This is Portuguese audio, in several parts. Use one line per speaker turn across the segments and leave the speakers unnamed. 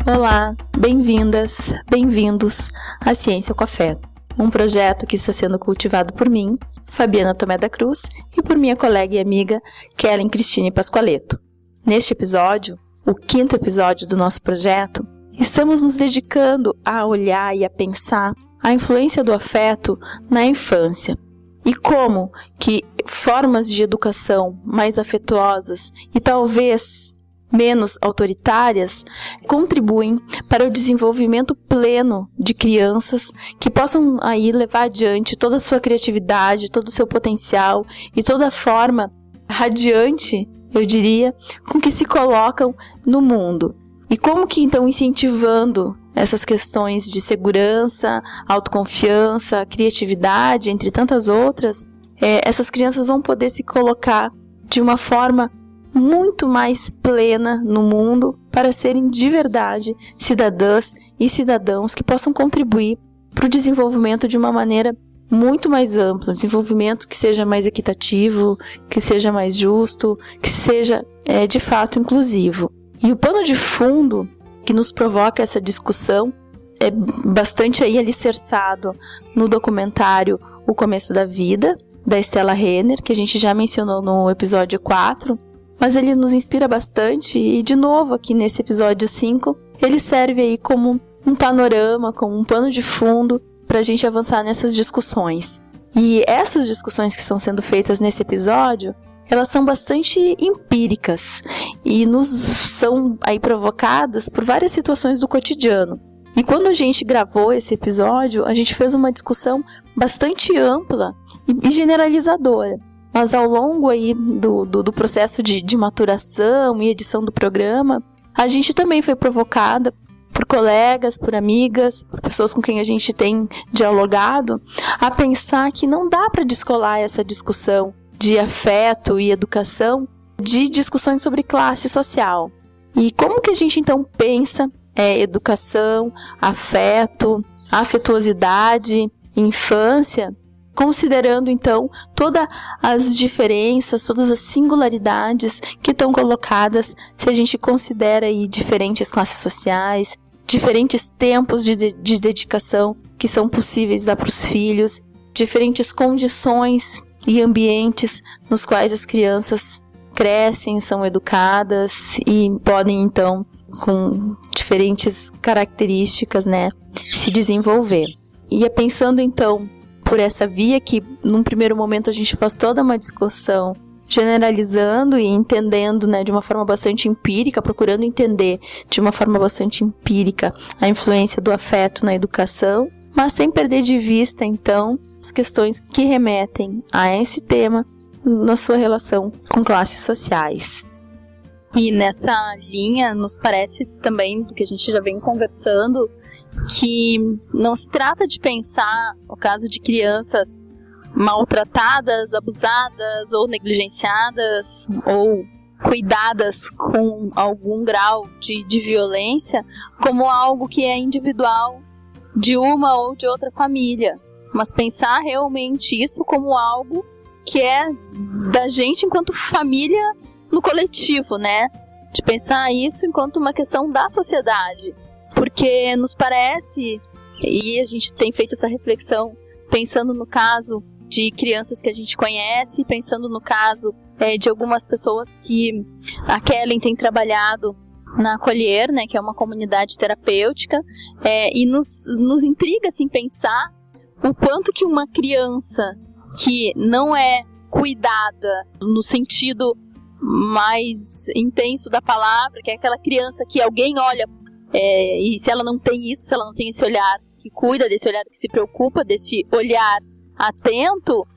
Olá, bem-vindas, bem-vindos à Ciência com Afeto, um projeto que está sendo cultivado por mim, Fabiana Tomé da Cruz, e por minha colega e amiga Kellen Cristine Pascoaleto. Neste episódio, o 5º episódio do nosso projeto, estamos nos dedicando a olhar e a pensar a influência do afeto na infância e como que formas de educação mais afetuosas e talvez menos autoritárias contribuem para o desenvolvimento pleno de crianças que possam aí levar adiante toda a sua criatividade, todo o seu potencial e toda a forma radiante, eu diria, com que se colocam no mundo. E como que então incentivando essas questões de segurança, autoconfiança, criatividade, entre tantas outras, essas crianças vão poder se colocar de uma forma muito mais plena no mundo para serem de verdade cidadãs e cidadãos que possam contribuir para o desenvolvimento de uma maneira muito mais ampla, um desenvolvimento que seja mais equitativo, que seja mais justo, que seja de fato inclusivo. E o pano de fundo que nos provoca essa discussão é bastante aí alicerçado no documentário O Começo da Vida, da Stella Renner, que a gente já mencionou no episódio 4, mas ele nos inspira bastante e, de novo, aqui nesse episódio 5, ele serve aí como um panorama, como um pano de fundo para a gente avançar nessas discussões. E essas discussões que estão sendo feitas nesse episódio, elas são bastante empíricas e nos são aí provocadas por várias situações do cotidiano. E quando a gente gravou esse episódio, a gente fez uma discussão bastante ampla e generalizadora. Mas ao longo aí do processo de maturação e edição do programa, a gente também foi provocada por colegas, por amigas, por pessoas com quem a gente tem dialogado, a pensar que não dá para descolar essa discussão de afeto e educação de discussões sobre classe social. E como que a gente então pensa educação, afeto, afetuosidade, infância, considerando, então, todas as diferenças, todas as singularidades que estão colocadas se a gente considera aí diferentes classes sociais, diferentes tempos de dedicação que são possíveis dar para os filhos, diferentes condições e ambientes nos quais as crianças crescem, são educadas e podem, então, com diferentes características, se desenvolver. E é pensando, então, por essa via que, num primeiro momento, a gente faz toda uma discussão generalizando e entendendo, de uma forma bastante empírica, procurando entender de uma forma bastante empírica a influência do afeto na educação, mas sem perder de vista, então, as questões que remetem a esse tema na sua relação com classes sociais. E nessa linha, nos parece também, do que a gente já vem conversando, que não se trata de pensar o caso de crianças maltratadas, abusadas ou negligenciadas ou cuidadas com algum grau de violência como algo que é individual de uma ou de outra família, mas pensar realmente isso como algo que é da gente enquanto família no coletivo, de pensar isso enquanto uma questão da sociedade. Porque nos parece, e a gente tem feito essa reflexão pensando no caso de crianças que a gente conhece, pensando no caso de algumas pessoas que a Kellen tem trabalhado na Acolher, que é uma comunidade terapêutica, e nos intriga assim, pensar o quanto que uma criança que não é cuidada no sentido mais intenso da palavra, que é aquela criança que alguém olha e se ela não tem isso, se ela não tem esse olhar que cuida, desse olhar que se preocupa, desse olhar atento,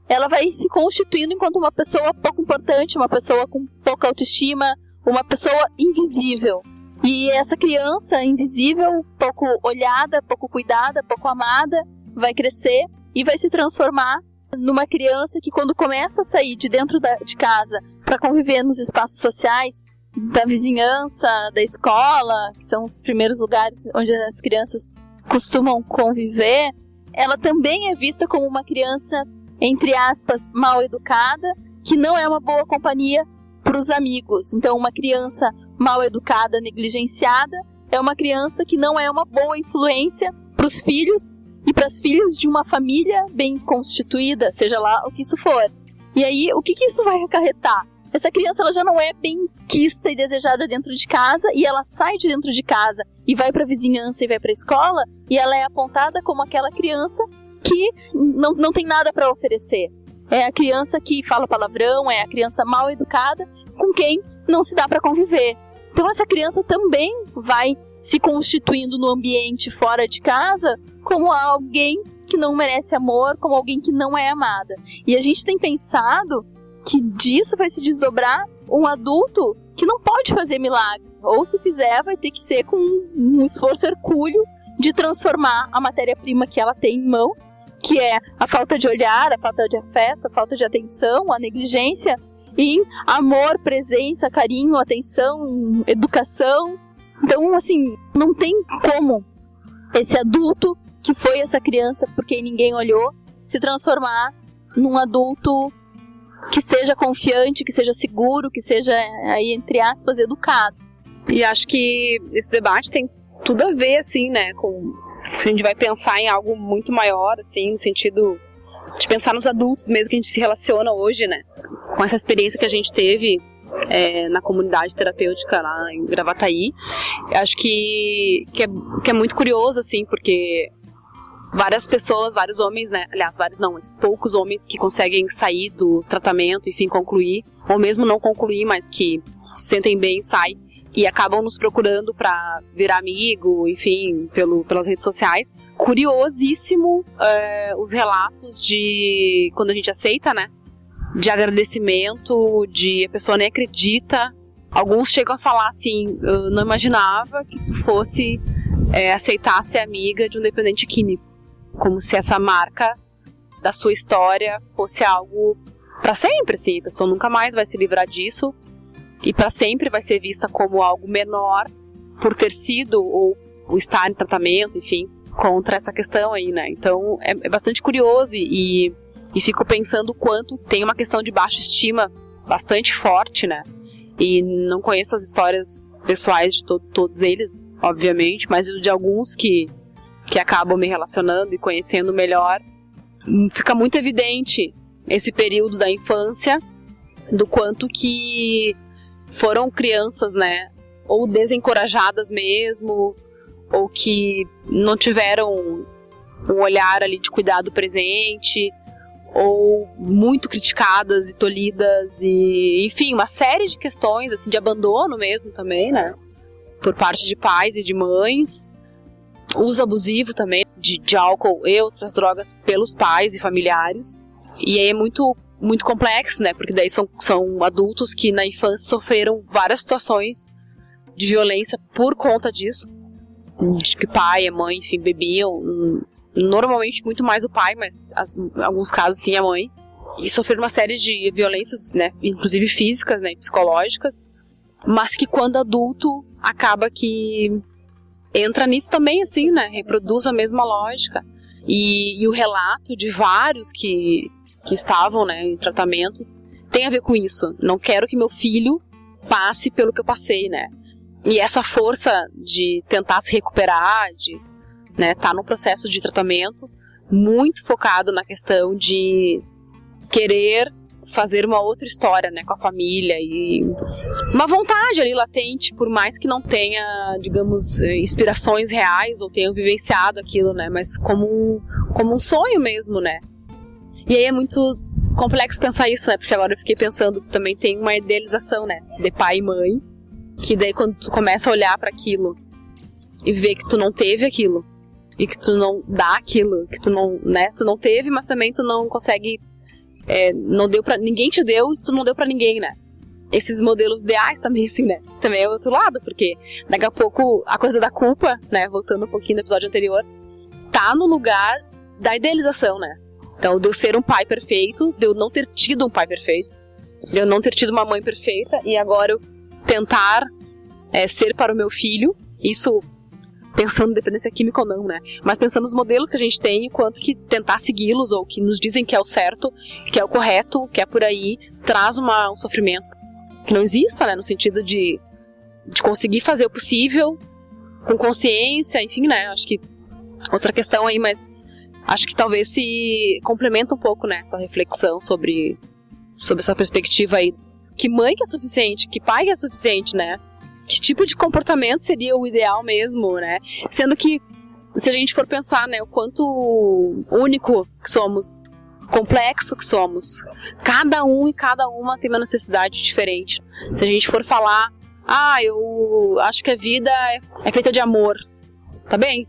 ela vai se constituindo enquanto uma pessoa pouco importante, uma pessoa com pouca autoestima, uma pessoa invisível. E essa criança invisível, pouco olhada, pouco cuidada, pouco amada, vai crescer e vai se transformar numa criança que, quando começa a sair de dentro de casa para conviver nos espaços sociais, da vizinhança, da escola, que são os primeiros lugares onde as crianças costumam conviver, ela também é vista como uma criança, entre aspas, mal educada, que não é uma boa companhia para os amigos. Então, uma criança mal educada, negligenciada, é uma criança que não é uma boa influência para os filhos e para as filhas de uma família bem constituída, seja lá o que isso for. E aí, o que isso vai acarretar? Essa criança ela já não é bem quista e desejada dentro de casa, e ela sai de dentro de casa e vai para a vizinhança e vai para a escola, e ela é apontada como aquela criança que não tem nada para oferecer. É a criança que fala palavrão, é a criança mal educada com quem não se dá para conviver. Então essa criança também vai se constituindo no ambiente fora de casa como alguém que não merece amor, como alguém que não é amada. E a gente tem pensado que disso vai se desdobrar um adulto que não pode fazer milagre. Ou se fizer, vai ter que ser com um esforço hercúleo de transformar a matéria-prima que ela tem em mãos, que é a falta de olhar, a falta de afeto, a falta de atenção, a negligência, em amor, presença, carinho, atenção, educação. Então, assim, não tem como esse adulto que foi essa criança por quem ninguém olhou se transformar num adulto que seja confiante, que seja seguro, que seja, aí, entre aspas, educado.
E acho que esse debate tem tudo a ver, assim, né, com... A gente vai pensar em algo muito maior, assim, no sentido de pensar nos adultos mesmo que a gente se relaciona hoje, né, com essa experiência que a gente teve na comunidade terapêutica lá em Gravataí. Eu acho que é muito curioso, assim, porque várias pessoas, vários homens, né, aliás, vários não, mas poucos homens que conseguem sair do tratamento, enfim, concluir, ou mesmo não concluir, mas que se sentem bem, saem e acabam nos procurando para virar amigo, enfim, pelas redes sociais. Curiosíssimo os relatos de quando a gente aceita, né, de agradecimento, de a pessoa nem acredita. Alguns chegam a falar assim, eu não imaginava que tu fosse aceitar ser amiga de um dependente químico, como se essa marca da sua história fosse algo para sempre, assim, a pessoa nunca mais vai se livrar disso e para sempre vai ser vista como algo menor por ter sido ou estar em tratamento, enfim, contra essa questão aí, né? Então é bastante curioso e fico pensando o quanto tem uma questão de baixa estima bastante forte, né? E não conheço as histórias pessoais de todos eles, obviamente, mas de alguns que acabam me relacionando e conhecendo melhor, fica muito evidente esse período da infância, do quanto que foram crianças, né, ou desencorajadas mesmo, ou que não tiveram um olhar ali de cuidado presente, ou muito criticadas e tolhidas, e enfim, uma série de questões, assim, de abandono mesmo também, né, por parte de pais e de mães, uso abusivo também de álcool e outras drogas pelos pais e familiares, e aí é muito, muito complexo, né, porque daí são adultos que na infância sofreram várias situações de violência por conta disso, acho que pai e mãe, enfim, bebiam, normalmente muito mais o pai, mas em alguns casos sim a mãe, e sofreram uma série de violências, né, inclusive físicas, né, psicológicas, mas que quando adulto acaba que entra nisso também, assim, né, reproduz a mesma lógica, e o relato de vários que estavam, né, em tratamento tem a ver com isso. Não quero que meu filho passe pelo que eu passei, né, e essa força de tentar se recuperar, de, né, tá no processo de tratamento, muito focado na questão de querer fazer uma outra história, né, com a família, e uma vontade ali latente, por mais que não tenha, digamos, inspirações reais ou tenha vivenciado aquilo, né, mas como um sonho mesmo, né. E aí é muito complexo pensar isso, né, porque agora eu fiquei pensando, também tem uma idealização, né, de pai e mãe, que daí quando tu começa a olhar para aquilo e ver que tu não teve aquilo, e que tu não dá aquilo, que tu não teve, mas também tu não consegue, não deu pra, ninguém te deu, tu não deu pra ninguém, né? Esses modelos ideais também, assim, né? Também é o outro lado, porque daqui a pouco a coisa da culpa, né? Voltando um pouquinho no episódio anterior, tá no lugar da idealização, né? Então, de eu ser um pai perfeito, de eu não ter tido um pai perfeito, de eu não ter tido uma mãe perfeita, e agora eu tentar ser para o meu filho, isso pensando em dependência química ou não, né? Mas pensando nos modelos que a gente tem, quanto que tentar segui-los, ou que nos dizem que é o certo, que é o correto, que é por aí, traz um sofrimento que não exista, né? No sentido de conseguir fazer o possível com consciência, enfim, né? Acho que outra questão aí, mas acho que talvez se complementa um pouco, né, essa reflexão sobre essa perspectiva aí. Que mãe que é suficiente? Que pai que é suficiente, né? Que tipo de comportamento seria o ideal mesmo, né? Sendo que, se a gente for pensar, né, o quanto único que somos, complexo que somos, cada um e cada uma tem uma necessidade diferente. Se a gente for falar, eu acho que a vida é feita de amor, tá bem?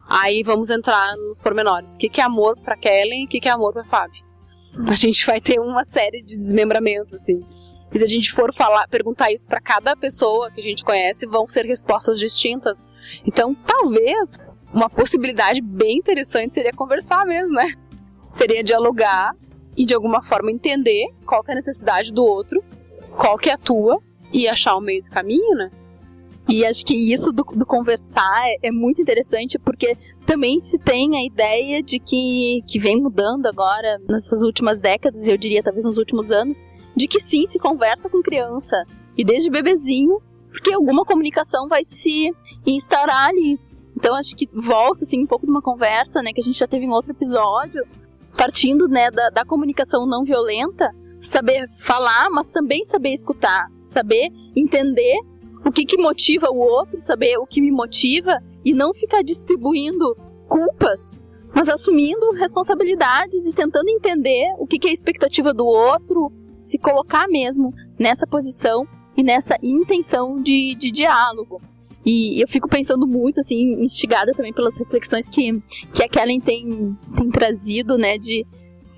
Aí vamos entrar nos pormenores. O que é amor pra Kellen e o que é amor pra Fábio? A gente vai ter uma série de desmembramentos, assim. E se a gente for perguntar isso pra cada pessoa que a gente conhece, vão ser respostas distintas. Então, talvez, uma possibilidade bem interessante seria conversar mesmo, né? Seria dialogar e, de alguma forma, entender qual que é a necessidade do outro, qual que é a tua, e achar o meio do caminho, né?
E acho que isso do conversar é muito interessante, porque também se tem a ideia de que vem mudando agora, nessas últimas décadas, eu diria talvez nos últimos anos, de que sim, se conversa com criança, e desde bebezinho, porque alguma comunicação vai se instaurar ali. Então acho que volta assim, um pouco de uma conversa, né, que a gente já teve em outro episódio, partindo, né, da comunicação não violenta, saber falar, mas também saber escutar, saber entender o que motiva o outro, saber o que me motiva e não ficar distribuindo culpas, mas assumindo responsabilidades e tentando entender o que é a expectativa do outro, se colocar mesmo nessa posição e nessa intenção de diálogo. E eu fico pensando muito, assim, instigada também pelas reflexões que a Kellen tem trazido, né, de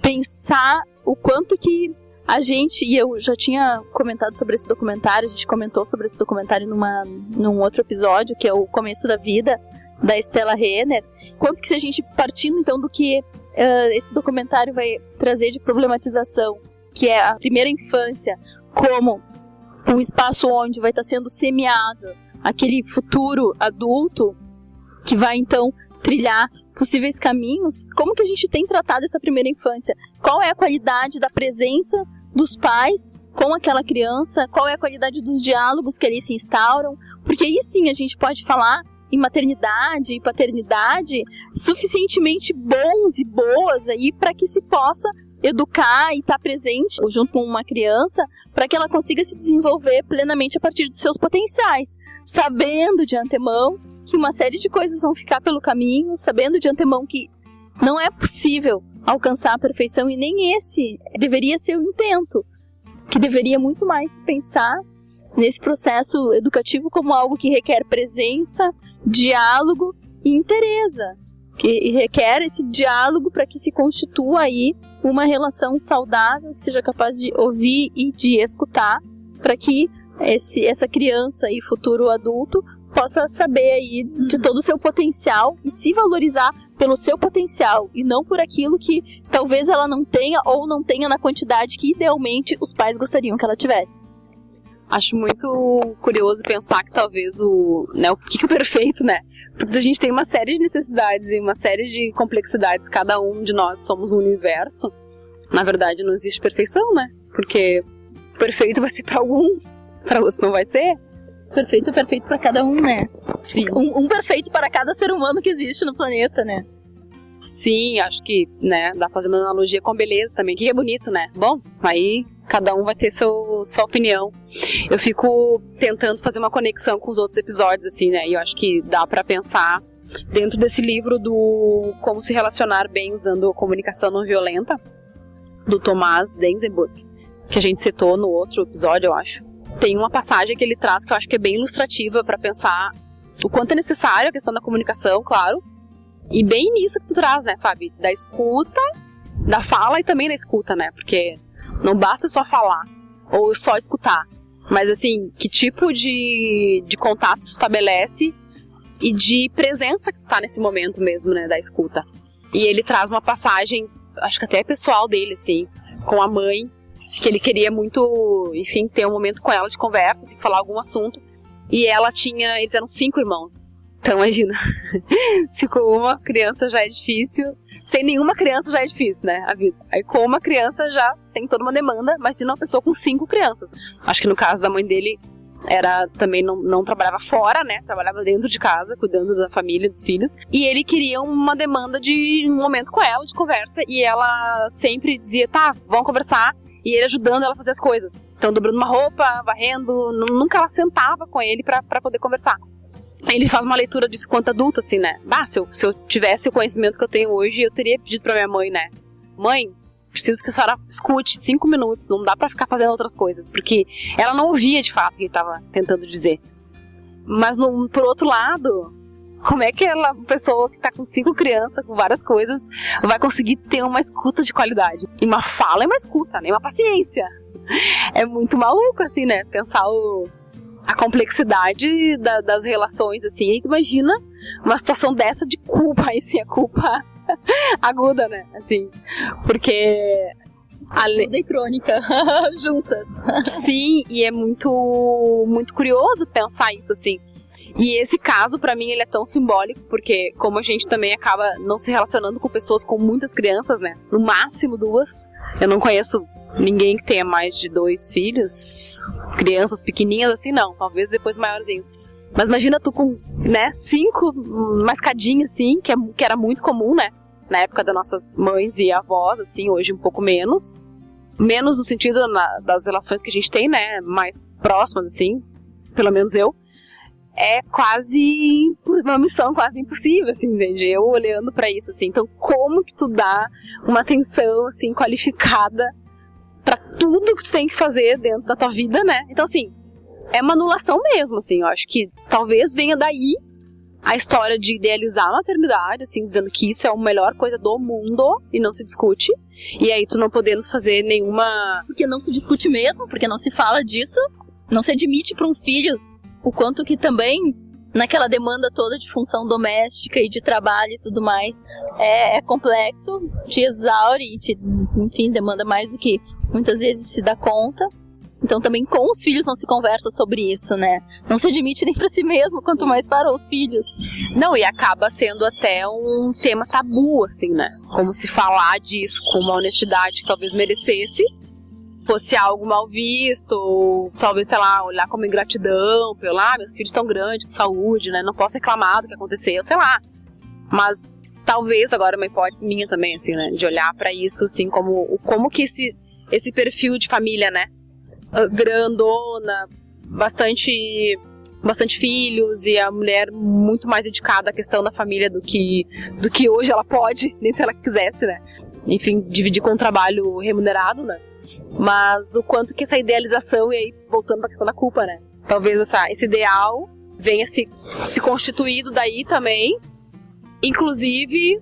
pensar o quanto que a gente, e eu já tinha comentado sobre esse documentário, a gente comentou sobre esse documentário num outro episódio, que é o Começo da Vida, da Stella Renner, quanto que se a gente partindo então do que esse documentário vai trazer de problematização, que é a primeira infância, como um espaço onde vai estar sendo semeado aquele futuro adulto, que vai então trilhar possíveis caminhos, como que a gente tem tratado essa primeira infância? Qual é a qualidade da presença dos pais com aquela criança? Qual é a qualidade dos diálogos que ali se instauram? Porque aí sim a gente pode falar em maternidade e paternidade suficientemente bons e boas aí para que se possa educar e estar presente junto com uma criança para que ela consiga se desenvolver plenamente a partir dos seus potenciais, sabendo de antemão que uma série de coisas vão ficar pelo caminho, sabendo de antemão que não é possível alcançar a perfeição e nem esse deveria ser o intento, que deveria muito mais pensar nesse processo educativo como algo que requer presença, diálogo e interesa, que requer esse diálogo para que se constitua aí uma relação saudável, que seja capaz de ouvir e de escutar, para que essa criança e futuro adulto possa saber aí de todo o seu potencial e se valorizar pelo seu potencial e não por aquilo que talvez ela não tenha ou não tenha na quantidade que idealmente os pais gostariam que ela tivesse.
Acho muito curioso pensar que talvez o que é o perfeito, né? Porque a gente tem uma série de necessidades e uma série de complexidades, cada um de nós somos um universo. Na verdade não existe perfeição, né? Porque perfeito vai ser para alguns, para outros não vai ser.
Perfeito é perfeito para cada um, né?
Sim.
Um perfeito para cada ser humano que existe no planeta, né?
Sim, acho que, né, dá pra fazer uma analogia com beleza também, que é bonito, né? Bom, aí cada um vai ter sua opinião. Eu fico tentando fazer uma conexão com os outros episódios, assim, né? E eu acho que dá pra pensar dentro desse livro do Como se relacionar bem usando comunicação não violenta, do Thomas Denzenburg, que a gente citou no outro episódio, eu acho. Tem uma passagem que ele traz que eu acho que é bem ilustrativa pra pensar o quanto é necessário a questão da comunicação, claro. E bem nisso que tu traz, né, Fábio? Da escuta, da fala e também da escuta, né? Porque não basta só falar ou só escutar. Mas, assim, que tipo de contato tu estabelece e de presença que tu tá nesse momento mesmo, né, da escuta. E ele traz uma passagem, acho que até pessoal dele, assim, com a mãe, que ele queria muito, enfim, ter um momento com ela de conversa, assim, falar algum assunto. E eles eram 5 irmãos. Então, imagina, se com uma criança já é difícil, sem nenhuma criança já é difícil, né, a vida. Aí com uma criança já tem toda uma demanda, mas de uma pessoa com 5 crianças. Acho que no caso da mãe dele, também não trabalhava fora, né? Trabalhava dentro de casa, cuidando da família, dos filhos. E ele queria uma demanda de um momento com ela, de conversa. E ela sempre dizia, tá, vamos conversar. E ele ajudando ela a fazer as coisas. Então, dobrando uma roupa, varrendo. Nunca ela sentava com ele pra poder conversar. Ele faz uma leitura disso quanto adulto, assim, né? Se eu tivesse o conhecimento que eu tenho hoje, eu teria pedido pra minha mãe, né? Mãe, preciso que a senhora escute 5 minutos, não dá pra ficar fazendo outras coisas. Porque ela não ouvia, de fato, o que ele tava tentando dizer. Mas, por outro lado, como é que uma pessoa que tá com 5 crianças, com várias coisas, vai conseguir ter uma escuta de qualidade? E uma fala é uma escuta, nem uma paciência. É muito maluco, assim, né? Pensar a complexidade das relações, assim. E tu imagina uma situação dessa de culpa, aí sim, a culpa aguda, né? Assim, porque...
Aguda e crônica, juntas.
Sim, e é muito, muito curioso pensar isso, assim. E esse caso, pra mim, ele é tão simbólico, porque como a gente também acaba não se relacionando com pessoas com muitas crianças, né? No máximo 2. Eu não conheço ninguém que tenha mais de 2 filhos, crianças pequenininhas assim, não. Talvez depois maiorzinhos. Mas imagina tu com, né, 5 mascadinhas, assim, que era muito comum, né? Na época das nossas mães e avós, assim, hoje um pouco menos. Menos no sentido das relações que a gente tem, né? Mais próximas, assim, pelo menos eu. É quase uma missão quase impossível, assim, entende? Eu olhando pra isso, assim. Então, como que tu dá uma atenção, assim, qualificada pra tudo que tu tem que fazer dentro da tua vida, né? Então, assim, é uma anulação mesmo, assim. Eu acho que talvez venha daí a história de idealizar a maternidade, assim, dizendo que isso é a melhor coisa do mundo e não se discute. E aí tu não podendo fazer nenhuma...
Porque não se discute mesmo, porque não se fala disso, não se admite pra um filho o quanto que também, naquela demanda toda de função doméstica e de trabalho e tudo mais, é complexo, te exaure e enfim, demanda mais do que muitas vezes se dá conta. Então também com os filhos não se conversa sobre isso, né? Não se admite nem pra si mesmo, quanto mais para os filhos.
Não, e acaba sendo até um tema tabu, assim, né? Como se falar disso com uma honestidade que talvez merecesse, fosse algo mal visto, ou talvez, sei lá, olhar como ingratidão, pelo, meus filhos estão grandes, com saúde, né? Não posso reclamar do que aconteceu, sei lá. Mas talvez, agora uma hipótese minha também, assim, né? De olhar pra isso, assim, como que esse perfil de família, né? Grandona, bastante filhos, e a mulher muito mais dedicada à questão da família do que hoje ela pode, nem se ela quisesse, né? Enfim, dividir com um trabalho remunerado, né? Mas o quanto que essa idealização, e aí voltando pra questão da culpa, né? Talvez esse ideal venha se constituído daí também, inclusive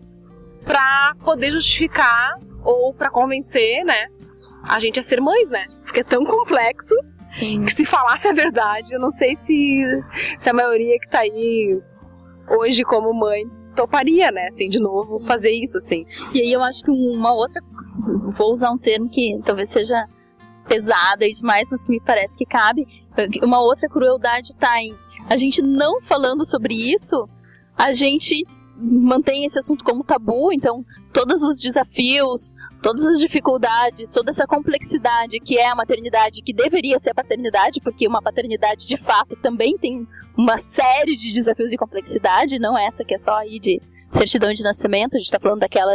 pra poder justificar ou pra convencer, né? A gente a ser mães, né? Porque é tão complexo.
Sim.
Que se falasse a verdade, eu não sei se a maioria que tá aí hoje como mãe toparia, né? Assim, de novo, fazer isso, assim.
E aí eu acho que uma outra... Vou usar um termo que talvez seja pesada e demais, mas que me parece que cabe. Uma outra crueldade tá em a gente não falando sobre isso, a gente mantém esse assunto como tabu. Então todos os desafios, todas as dificuldades, toda essa complexidade que é a maternidade, que deveria ser a paternidade, porque uma paternidade de fato também tem uma série de desafios e complexidade, não essa que é só aí de certidão de nascimento, a gente tá falando daquela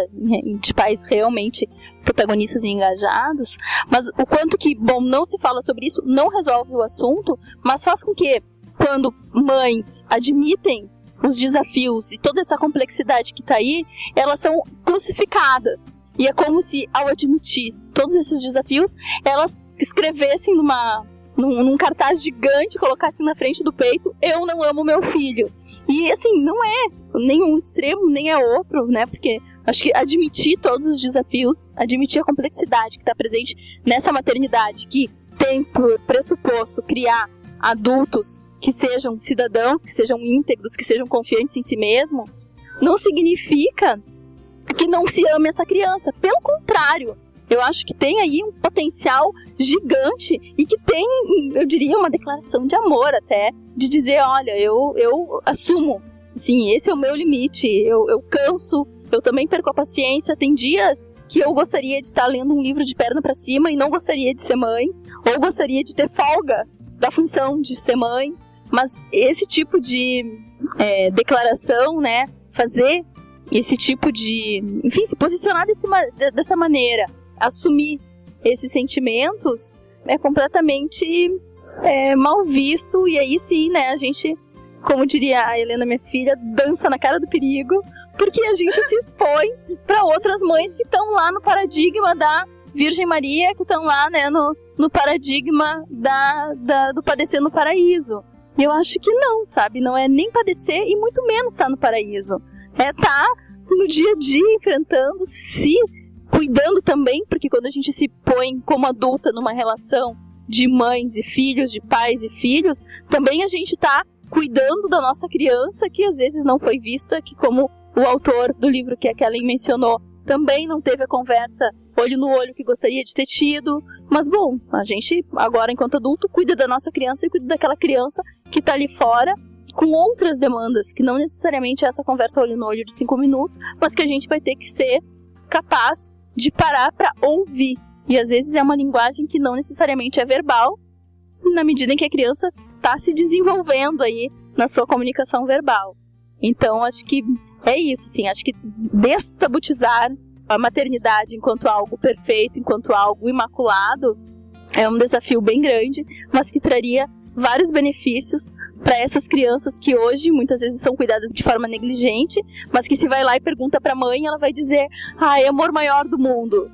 de pais realmente protagonistas e engajados, mas o quanto que, bom, não se fala sobre isso, não resolve o assunto, mas faz com que, quando mães admitem os desafios e toda essa complexidade que tá aí, elas são crucificadas. E é como se, ao admitir todos esses desafios, elas escrevessem num cartaz gigante, colocassem na frente do peito: eu não amo meu filho. E assim, não é nem um extremo, nem é outro, né? Porque acho que admitir todos os desafios, admitir a complexidade que está presente nessa maternidade, que tem por pressuposto criar adultos que sejam cidadãos, que sejam íntegros, que sejam confiantes em si mesmo, não significa que não se ame essa criança. Pelo contrário, eu acho que tem aí um potencial gigante e que tem, eu diria, uma declaração de amor até, de dizer, olha, eu assumo, assim, esse é o meu limite, eu canso, eu também perco a paciência, tem dias que eu gostaria de estar lendo um livro de perna pra cima e não gostaria de ser mãe, ou gostaria de ter folga da função de ser mãe, mas esse tipo de declaração, né, fazer esse tipo de, enfim, se posicionar dessa maneira, assumir esses sentimentos, é completamente mal visto, e aí sim, né, a gente, como diria a Helena, minha filha, dança na cara do perigo, porque a gente se expõe para outras mães que estão lá no paradigma da Virgem Maria, que estão lá, né, no paradigma do padecer no paraíso. E eu acho que não, sabe? Não é nem padecer e muito menos estar no paraíso. É estar no dia a dia enfrentando, se cuidando também, porque quando a gente se põe como adulta numa relação de mães e filhos, de pais e filhos, também a gente está cuidando da nossa criança, que às vezes não foi vista, que como o autor do livro que a Kellen mencionou, também não teve a conversa olho no olho que gostaria de ter tido. Mas bom, a gente agora enquanto adulto cuida da nossa criança e cuida daquela criança que está ali fora com outras demandas, que não necessariamente é essa conversa olho no olho de 5 minutos, mas que a gente vai ter que ser capaz de parar para ouvir. E às vezes é uma linguagem que não necessariamente é verbal, na medida em que a criança está se desenvolvendo aí na sua comunicação verbal. Então, acho que é isso, assim, acho que destabutizar a maternidade enquanto algo perfeito, enquanto algo imaculado, é um desafio bem grande, mas que traria vários benefícios para essas crianças que hoje muitas vezes são cuidadas de forma negligente, mas que se vai lá e pergunta para a mãe, ela vai dizer, é o amor maior do mundo.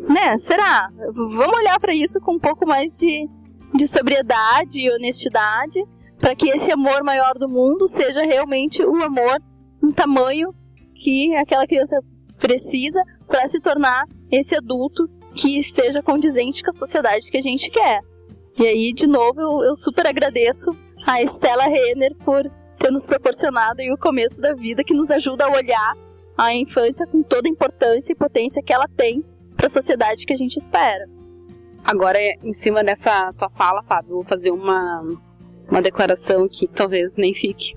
Né? Será? Vamos olhar para isso com um pouco mais de sobriedade e honestidade, para que esse amor maior do mundo seja realmente o amor em tamanho que aquela criança precisa para se tornar esse adulto que esteja condizente com a sociedade que a gente quer. E aí, de novo, eu super agradeço a Estela Renner por ter nos proporcionado aí o começo da vida, que nos ajuda a olhar a infância com toda a importância e potência que ela tem para a sociedade que a gente espera.
Agora, em cima dessa tua fala, Fábio, eu vou fazer uma declaração que talvez nem fique.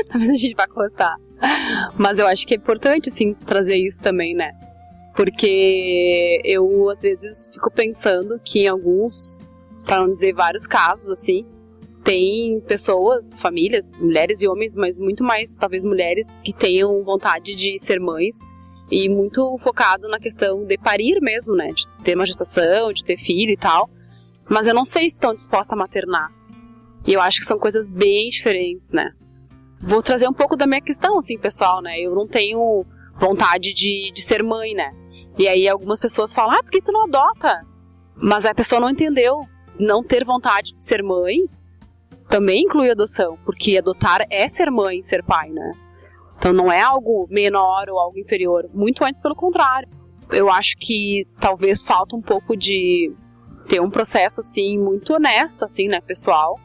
Talvez a gente vá cortar. Mas eu acho que é importante, sim, trazer isso também, né? Porque eu, às vezes, fico pensando que em alguns, para não dizer vários casos, assim, tem pessoas, famílias, mulheres e homens, mas muito mais, talvez, mulheres que tenham vontade de ser mães e muito focado na questão de parir mesmo, né? De ter uma gestação, de ter filho e tal. Mas eu não sei se estão dispostas a maternar. E eu acho que são coisas bem diferentes, né? Vou trazer um pouco da minha questão, assim, pessoal, né? Eu não tenho vontade de ser mãe, né? E aí algumas pessoas falam, por que tu não adota? Mas a pessoa não entendeu. Não ter vontade de ser mãe também inclui adoção, porque adotar é ser mãe e ser pai, né? Então não é algo menor ou algo inferior, muito antes pelo contrário. Eu acho que talvez falta um pouco de ter um processo, assim, muito honesto, assim, né, pessoal,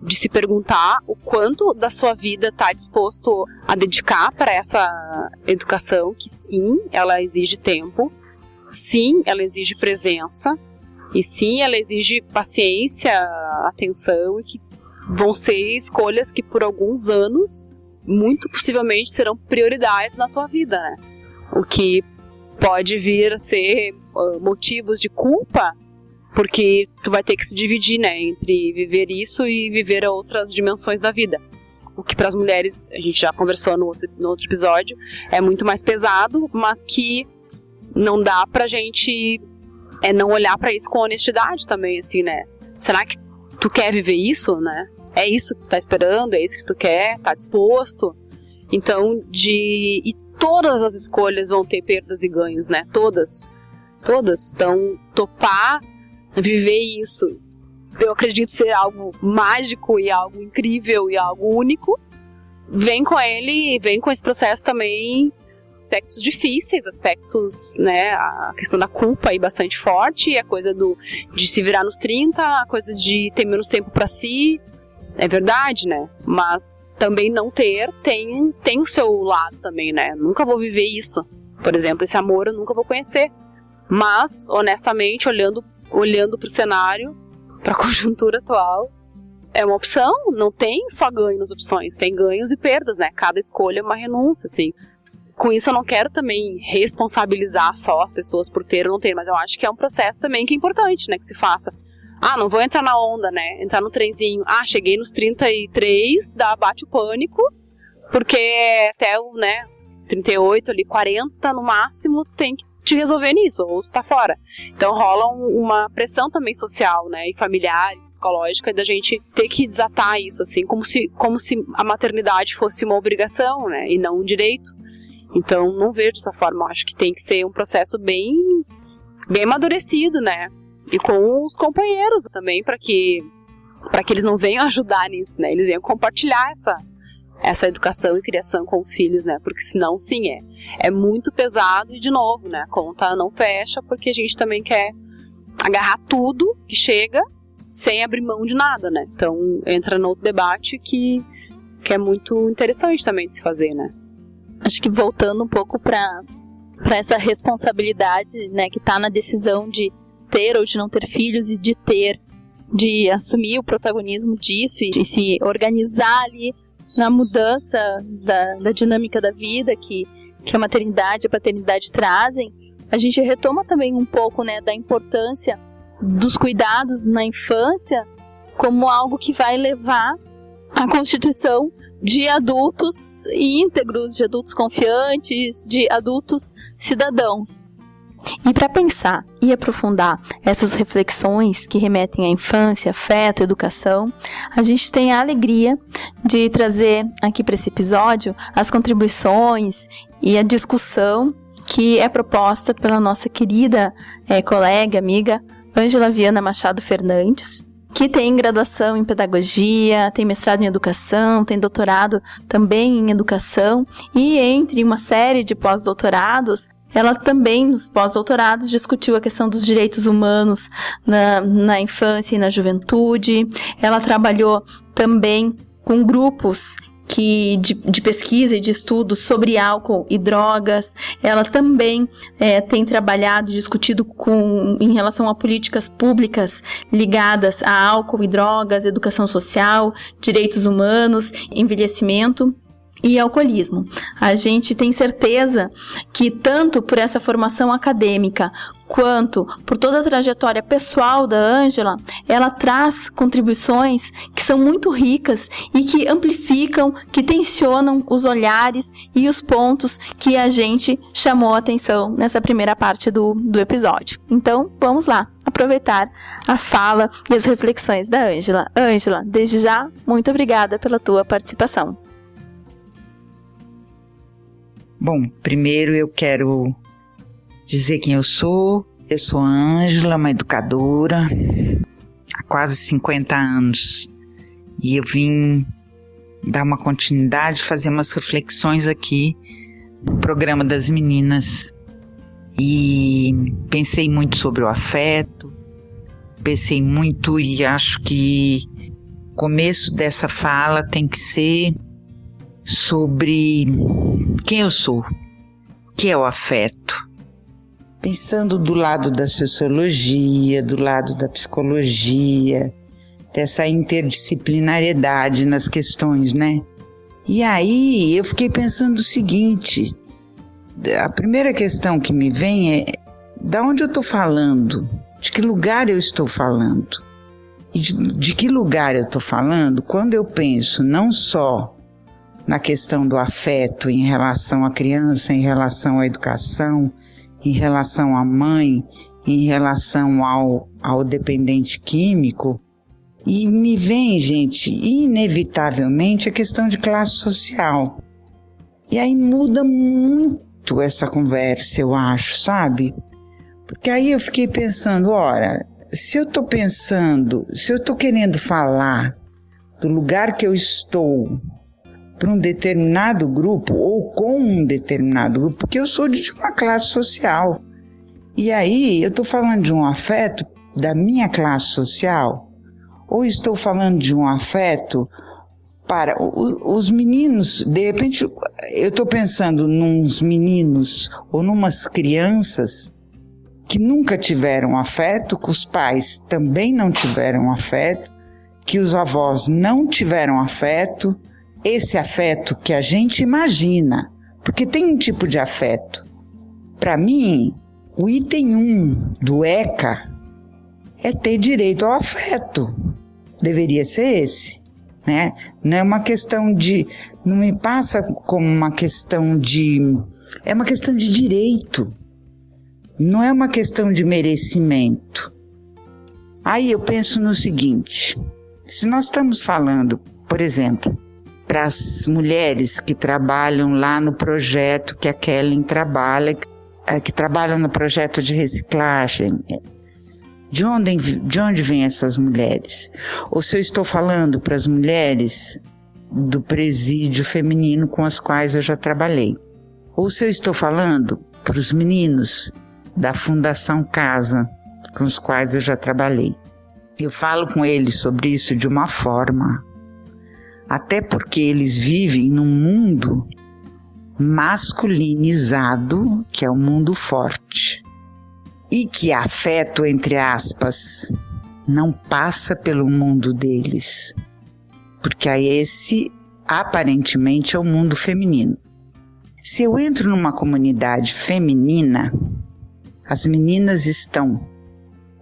de se perguntar o quanto da sua vida está disposto a dedicar para essa educação, que sim, ela exige tempo, sim, ela exige presença, e sim, ela exige paciência, atenção, e que vão ser escolhas que por alguns anos, muito possivelmente, serão prioridades na tua vida, né? O que pode vir a ser motivos de culpa, porque tu vai ter que se dividir, né, entre viver isso e viver outras dimensões da vida. O que para as mulheres, a gente já conversou no outro episódio, é muito mais pesado, mas que não dá pra gente não olhar pra isso com honestidade também, assim, né? Será que tu quer viver isso, né? É isso que tu tá esperando, é isso que tu quer, tá disposto? Então, e todas as escolhas vão ter perdas e ganhos, né? Todas. Então, topar viver isso, eu acredito ser algo mágico e algo incrível e algo único, vem com esse processo também aspectos difíceis, aspectos, né, a questão da culpa aí bastante forte, a coisa de se virar nos 30, a coisa de ter menos tempo pra si, é verdade, né, mas também não ter tem o seu lado também, né, nunca vou viver isso, por exemplo, esse amor eu nunca vou conhecer, mas, honestamente, olhando para o cenário, para a conjuntura atual, é uma opção, não tem só ganho nas opções, tem ganhos e perdas, né? Cada escolha é uma renúncia, assim. Com isso eu não quero também responsabilizar só as pessoas por ter ou não ter, mas eu acho que é um processo também que é importante, né? Que se faça. não vou entrar na onda, né? Entrar no trenzinho. Cheguei nos 33, bate o pânico, porque até o, 38 ali, 40 no máximo, tu tem que te resolver nisso, ou tu tá fora. Então rola uma pressão também social, né? E familiar, e psicológica, da gente ter que desatar isso, assim, como se a maternidade fosse uma obrigação, né? E não um direito. Então, não vejo dessa forma. Eu acho que tem que ser um processo bem amadurecido, né? E com os companheiros também, para que eles não venham ajudar nisso, né? Eles venham compartilhar essa educação e criação com os filhos, né? Porque senão, sim, é muito pesado e, de novo, né? A conta não fecha porque a gente também quer agarrar tudo que chega sem abrir mão de nada, né? Então, entra no outro debate que é muito interessante também de se fazer, né?
Acho que voltando um pouco para essa responsabilidade, né, que está na decisão de ter ou de não ter filhos e de assumir o protagonismo disso e se organizar ali na mudança da dinâmica da vida que a maternidade e a paternidade trazem, a gente retoma também um pouco, né, da importância dos cuidados na infância como algo que vai levar à constituição de adultos íntegros, de adultos confiantes, de adultos cidadãos. E para pensar e aprofundar essas reflexões que remetem à infância, afeto, educação, a gente tem a alegria de trazer aqui para esse episódio as contribuições e a discussão que é proposta pela nossa querida colega, amiga, Ângela Viana Machado Fernandes, que tem graduação em pedagogia, tem mestrado em educação, tem doutorado também em educação e entre uma série de pós-doutorados, ela também, nos pós-doutorados, discutiu a questão dos direitos humanos na infância e na juventude. Ela trabalhou também com grupos de pesquisa e de estudos sobre álcool e drogas. Ela também tem trabalhado e discutido em relação a políticas públicas ligadas a álcool e drogas, educação social, direitos humanos, envelhecimento e alcoolismo. A gente tem certeza que tanto por essa formação acadêmica quanto por toda a trajetória pessoal da Ângela, ela traz contribuições que são muito ricas e que amplificam, que tensionam os olhares e os pontos que a gente chamou a atenção nessa primeira parte do episódio. Então, vamos lá, aproveitar a fala e as reflexões da Ângela. Ângela, desde já, muito obrigada pela tua participação.
Bom, primeiro eu quero dizer quem eu sou. Eu sou a Ângela, uma educadora há quase 50 anos. E eu vim dar uma continuidade, fazer umas reflexões aqui no programa das meninas. E pensei muito sobre o afeto, pensei muito e acho que o começo dessa fala tem que ser sobre quem eu sou, o que é o afeto. Pensando do lado da sociologia, do lado da psicologia, dessa interdisciplinariedade nas questões, né? E aí eu fiquei pensando o seguinte, a primeira questão que me vem é, de onde eu estou falando? De que lugar eu estou falando? E de que lugar eu estou falando quando eu penso não só na questão do afeto em relação à criança, em relação à educação, em relação à mãe, em relação ao dependente químico. E me vem, gente, inevitavelmente a questão de classe social. E aí muda muito essa conversa, eu acho, sabe? Porque aí eu fiquei pensando, ora, se eu estou querendo falar do lugar que eu estou para um determinado grupo ou com um determinado grupo, porque eu sou de uma classe social. E aí eu estou falando de um afeto da minha classe social, ou estou falando de um afeto para os meninos. De repente eu estou pensando nos meninos ou numas crianças que nunca tiveram afeto, que os pais também não tiveram afeto, que os avós não tiveram afeto, esse afeto que a gente imagina, porque tem um tipo de afeto. Para mim, o item 1 do ECA é ter direito ao afeto. Deveria ser esse, né? Não é uma questão de... Não me passa como uma questão de... É uma questão de direito. Não é uma questão de merecimento. Aí eu penso no seguinte, se nós estamos falando, por exemplo, para as mulheres que trabalham lá no projeto que a Kellen trabalha, que trabalham no projeto de reciclagem, de onde vêm essas mulheres? Ou se eu estou falando para as mulheres do presídio feminino com as quais eu já trabalhei? Ou se eu estou falando para os meninos da Fundação Casa, com os quais eu já trabalhei? Eu falo com eles sobre isso de uma forma, até porque eles vivem num mundo masculinizado, que é o mundo forte, e que afeto, entre aspas, não passa pelo mundo deles, porque esse aparentemente é o mundo feminino. Se eu entro numa comunidade feminina, as meninas estão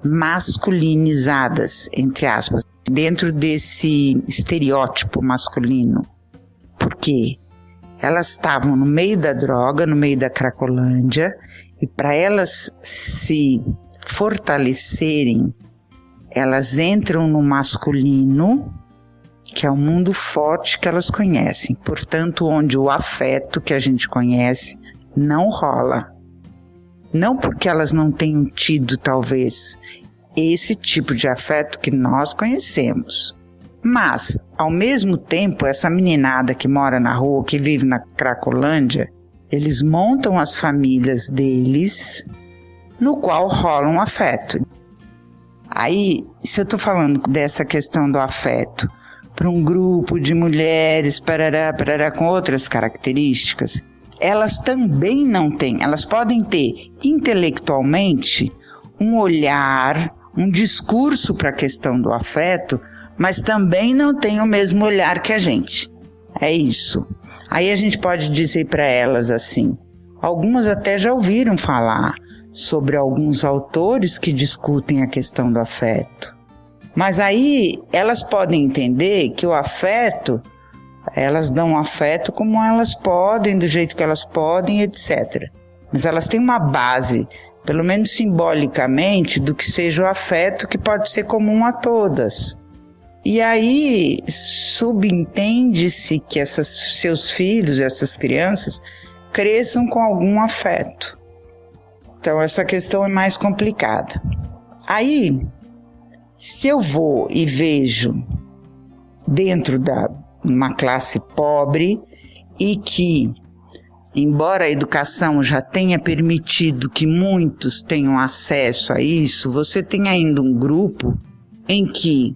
masculinizadas, entre aspas, dentro desse estereótipo masculino. Por quê? Elas estavam no meio da droga, no meio da cracolândia, e para elas se fortalecerem, elas entram no masculino, que é o mundo forte que elas conhecem. Portanto, onde o afeto que a gente conhece não rola. Não porque elas não tenham tido, talvez, esse tipo de afeto que nós conhecemos. Mas, ao mesmo tempo, essa meninada que mora na rua, que vive na Cracolândia, eles montam as famílias deles, no qual rola um afeto. Aí, se eu estou falando dessa questão do afeto para um grupo de mulheres, parará, com outras características, elas também não têm. Elas podem ter intelectualmente um olhar, um discurso para a questão do afeto, mas também não têm o mesmo olhar que a gente. É isso. Aí a gente pode dizer para elas assim, algumas até já ouviram falar sobre alguns autores que discutem a questão do afeto. Mas aí elas podem entender que o afeto, elas dão afeto como elas podem, do jeito que elas podem, etc. Mas elas têm uma base, pelo menos simbolicamente, do que seja o afeto que pode ser comum a todas. E aí subentende-se que seus filhos, essas crianças, cresçam com algum afeto. Então essa questão é mais complicada. Aí, se eu vou e vejo dentro da uma classe pobre e que, embora a educação já tenha permitido que muitos tenham acesso a isso, você tem ainda um grupo em que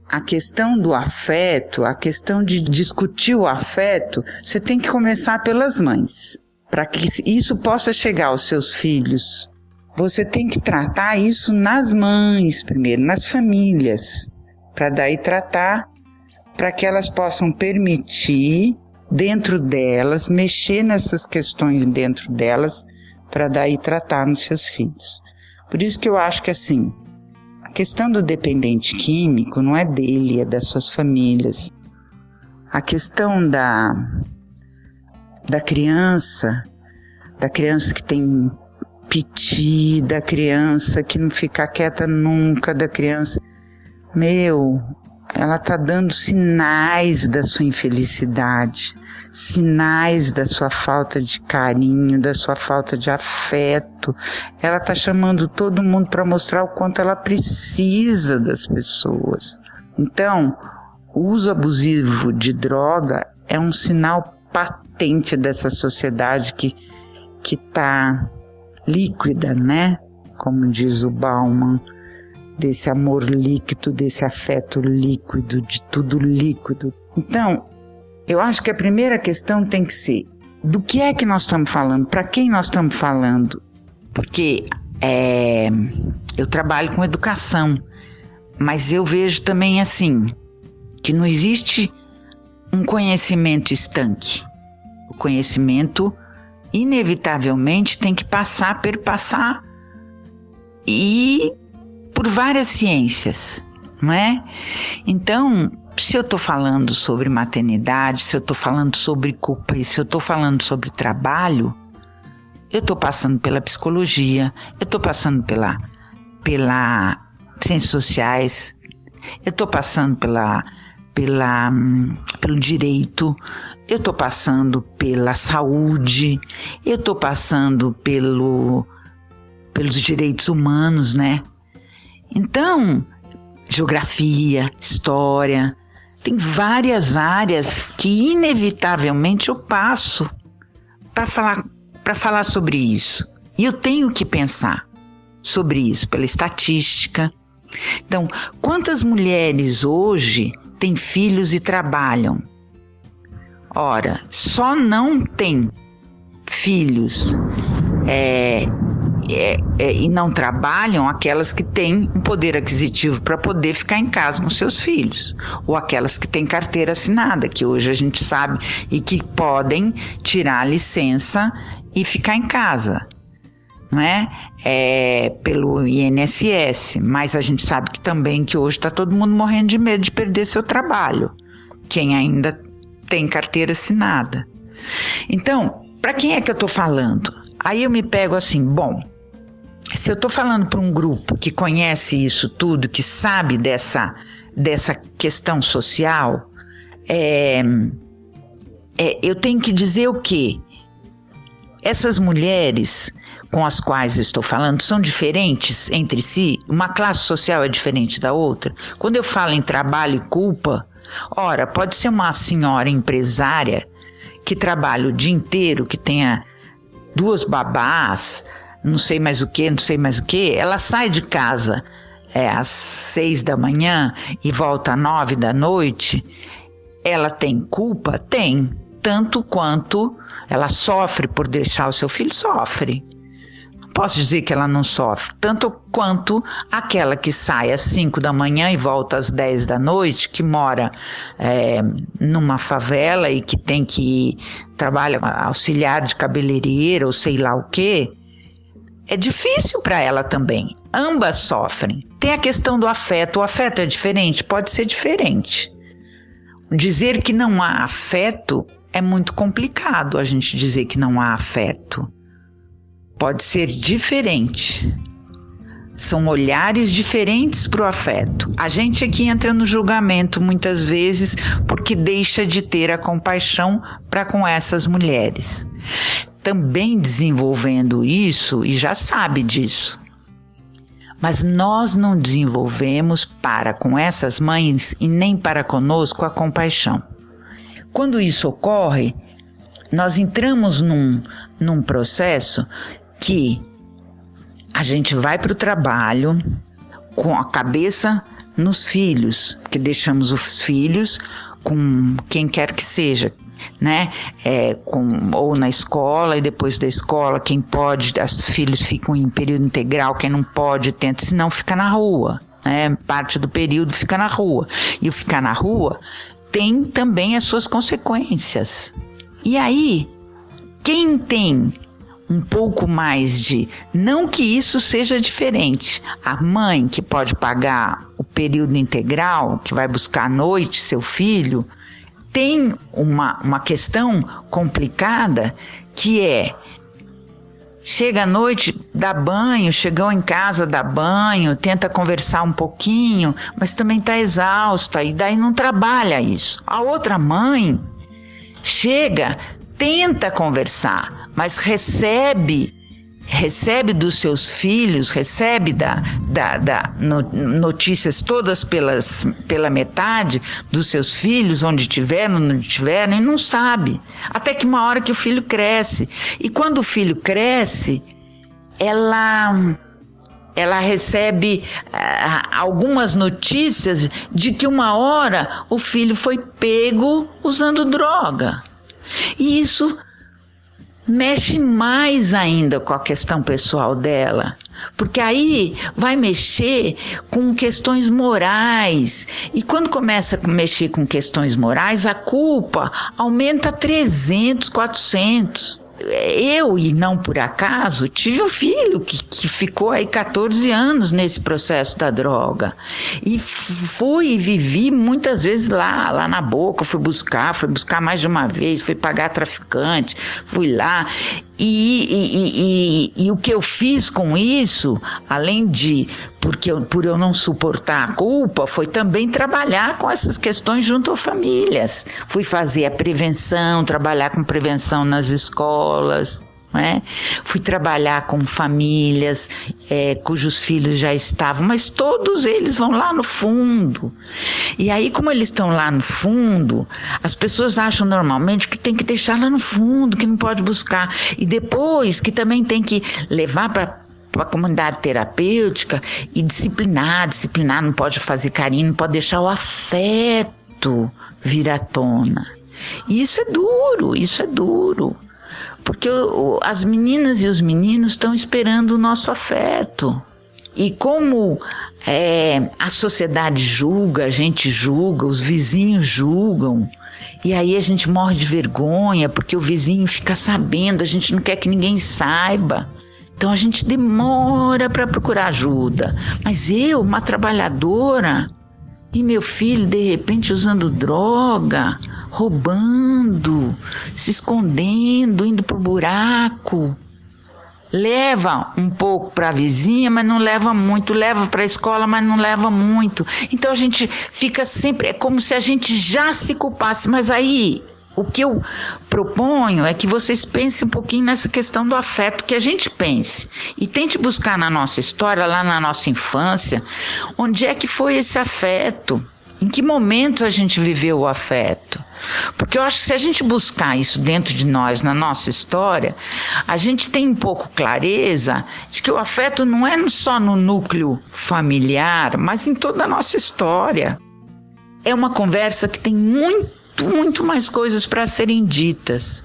a questão do afeto, a questão de discutir o afeto, você tem que começar pelas mães. Para que isso possa chegar aos seus filhos, você tem que tratar isso nas mães primeiro, nas famílias, para daí tratar, para que elas possam permitir dentro delas, mexer nessas questões dentro delas, para daí tratar nos seus filhos. Por isso que eu acho que assim, a questão do dependente químico não é dele, é das suas famílias. A questão da criança que tem piti, da criança que não fica quieta nunca, da criança... ela está dando sinais da sua infelicidade, sinais da sua falta de carinho, da sua falta de afeto. Ela está chamando todo mundo para mostrar o quanto ela precisa das pessoas. Então, o uso abusivo de droga é um sinal patente dessa sociedade que está líquida, né? Como diz o Bauman, desse amor líquido, desse afeto líquido, de tudo líquido. Então, eu acho que a primeira questão tem que ser, do que é que nós estamos falando? Para quem nós estamos falando? Porque eu trabalho com educação, mas eu vejo também assim, que não existe um conhecimento estanque. O conhecimento, inevitavelmente, tem que perpassar e por várias ciências, não é? Então, se eu estou falando sobre maternidade, se eu estou falando sobre culpa e se eu estou falando sobre trabalho, eu estou passando pela psicologia, eu estou passando pela ciências sociais, eu estou passando pelo direito, eu estou passando pela saúde, eu estou passando pelos direitos humanos, né? Então, geografia, história, tem várias áreas que inevitavelmente eu passo para falar sobre isso. E eu tenho que pensar sobre isso pela estatística. Então, quantas mulheres hoje têm filhos e trabalham? Ora, só não tem filhos e não trabalham aquelas que têm um poder aquisitivo para poder ficar em casa com seus filhos, ou aquelas que têm carteira assinada, que hoje a gente sabe, e que podem tirar a licença e ficar em casa, não é? Pelo INSS, mas a gente sabe que também que hoje está todo mundo morrendo de medo de perder seu trabalho, quem ainda tem carteira assinada. Então, para quem é que eu estou falando? Aí eu me pego assim, bom, se eu estou falando para um grupo que conhece isso tudo, que sabe dessa questão social, eu tenho que dizer o quê? Essas mulheres com as quais estou falando são diferentes entre si? Uma classe social é diferente da outra? Quando eu falo em trabalho e culpa, ora, pode ser uma senhora empresária que trabalha o dia inteiro, que tenha 2 babás, não sei mais o que, ela sai de casa às 6 da manhã e volta às 9 da noite, ela tem culpa? Tem, tanto quanto ela sofre por deixar o seu filho, sofre. Não posso dizer que ela não sofre, tanto quanto aquela que sai às 5 da manhã e volta às 10 da noite, que mora numa favela e que tem que trabalha auxiliar de cabeleireira ou sei lá o quê. É difícil para ela também. Ambas sofrem. Tem a questão do afeto. O afeto é diferente? Pode ser diferente. Dizer que não há afeto é muito complicado, a gente dizer que não há afeto. Pode ser diferente. São olhares diferentes para o afeto. A gente aqui entra no julgamento muitas vezes porque deixa de ter a compaixão para com essas mulheres. Também desenvolvendo isso, e já sabe disso. Mas nós não desenvolvemos para com essas mães e nem para conosco a compaixão. Quando isso ocorre, nós entramos num processo que a gente vai para o trabalho com a cabeça nos filhos, porque deixamos os filhos com quem quer que seja, né? Ou na escola, e depois da escola, quem pode, os filhos ficam em período integral, quem não pode, tenta, senão fica na rua, né? Parte do período fica na rua. E o ficar na rua tem também as suas consequências. E aí, quem tem um pouco mais de... Não que isso seja diferente. A mãe que pode pagar o período integral, que vai buscar à noite seu filho, tem uma questão complicada que chega à noite, dá banho, chegou em casa, dá banho, tenta conversar um pouquinho, mas também está exausta e daí não trabalha isso. A outra mãe chega, tenta conversar, mas recebe dos seus filhos, recebe notícias todas pela metade dos seus filhos, onde tiveram, não tiveram, e não sabe. Até que uma hora que o filho cresce. E quando o filho cresce, ela recebe algumas notícias de que uma hora o filho foi pego usando droga. E isso mexe mais ainda com a questão pessoal dela, porque aí vai mexer com questões morais, e quando começa a mexer com questões morais, a culpa aumenta 300, 400. eu, e não por acaso, tive um filho que ficou aí 14 anos nesse processo da droga. E fui e vivi muitas vezes lá na Boca, fui buscar mais de uma vez, fui pagar traficante, fui lá. E o que eu fiz com isso, além de, por eu não suportar a culpa, foi também trabalhar com essas questões junto a famílias. Fui fazer a prevenção, trabalhar com prevenção nas escolas, né? Fui trabalhar com famílias cujos filhos já estavam, mas todos eles vão lá no fundo. E aí, como eles estão lá no fundo, as pessoas acham normalmente que tem que deixar lá no fundo, que não pode buscar. E depois que também tem que levar para a comunidade terapêutica e disciplinar, não pode fazer carinho, não pode deixar o afeto vir à tona. E isso é duro. Porque as meninas e os meninos estão esperando o nosso afeto. E como a sociedade julga, a gente julga, os vizinhos julgam, e aí a gente morre de vergonha, porque o vizinho fica sabendo, a gente não quer que ninguém saiba. Então a gente demora para procurar ajuda. Mas eu, uma trabalhadora, e meu filho, de repente, usando droga, roubando, se escondendo, indo pro buraco. Leva um pouco para a vizinha, mas não leva muito. Leva para a escola, mas não leva muito. Então a gente fica sempre... É como se a gente já se culpasse. Mas aí, o que eu proponho é que vocês pensem um pouquinho nessa questão do afeto, que a gente pense. E tente buscar na nossa história, lá na nossa infância, onde é que foi esse afeto? Em que momentos a gente viveu o afeto? Porque eu acho que se a gente buscar isso dentro de nós, na nossa história, a gente tem um pouco clareza de que o afeto não é só no núcleo familiar, mas em toda a nossa história. É uma conversa que tem muito mais coisas para serem ditas.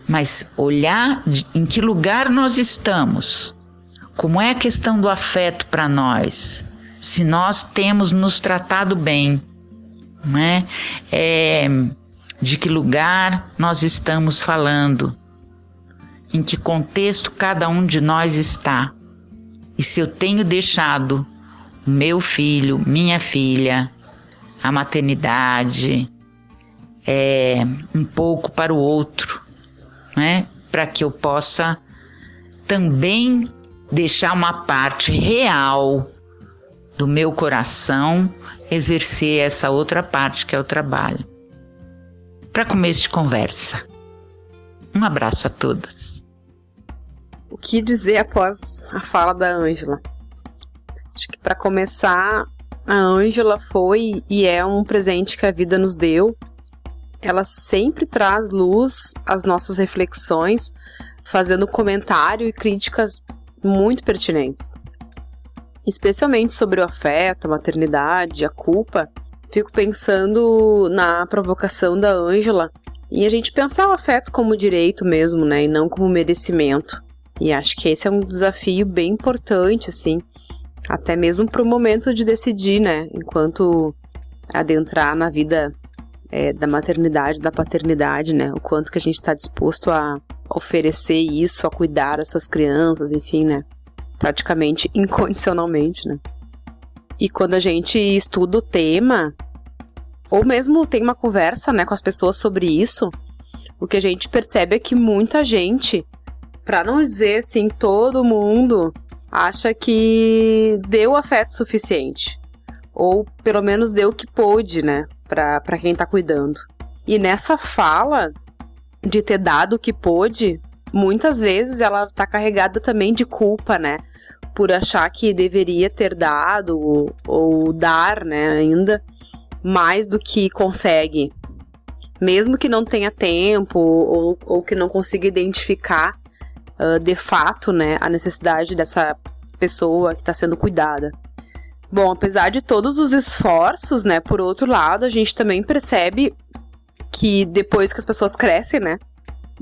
Mas olhar em que lugar nós estamos, como é a questão do afeto para nós, se nós temos nos tratado bem, né? De que lugar nós estamos falando, em que contexto cada um de nós está, e se eu tenho deixado o meu filho, minha filha, a maternidade, um pouco para o outro, né? Para que eu possa também deixar uma parte real do meu coração exercer essa outra parte que é o trabalho. Para começo de conversa. Um abraço a todas.
O que dizer após a fala da Ângela? Acho que para começar, a Ângela foi e é um presente que a vida nos deu. Ela sempre traz luz às nossas reflexões, fazendo comentário e críticas muito pertinentes. Especialmente sobre o afeto, a maternidade, a culpa. Fico pensando na provocação da Ângela e a gente pensar o afeto como direito mesmo, né? E não como merecimento. E acho que esse é um desafio bem importante, assim. Até mesmo para o momento de decidir, né? Enquanto adentrar na vida da maternidade, da paternidade, né? O quanto que a gente está disposto a oferecer isso, a cuidar dessas crianças, enfim, né? Praticamente incondicionalmente, né? E quando a gente estuda o tema, ou mesmo tem uma conversa, né, com as pessoas sobre isso, o que a gente percebe é que muita gente, para não dizer assim, todo mundo, acha que deu afeto suficiente. Ou pelo menos deu o que pôde, né, para quem tá cuidando. E nessa fala de ter dado o que pôde, muitas vezes ela tá carregada também de culpa, né? Por achar que deveria ter dado ou dar, né, ainda mais do que consegue. Mesmo que não tenha tempo ou que não consiga identificar de fato, né, a necessidade dessa pessoa que está sendo cuidada. Bom, apesar de todos os esforços, né, por outro lado, a gente também percebe que depois que as pessoas crescem, né,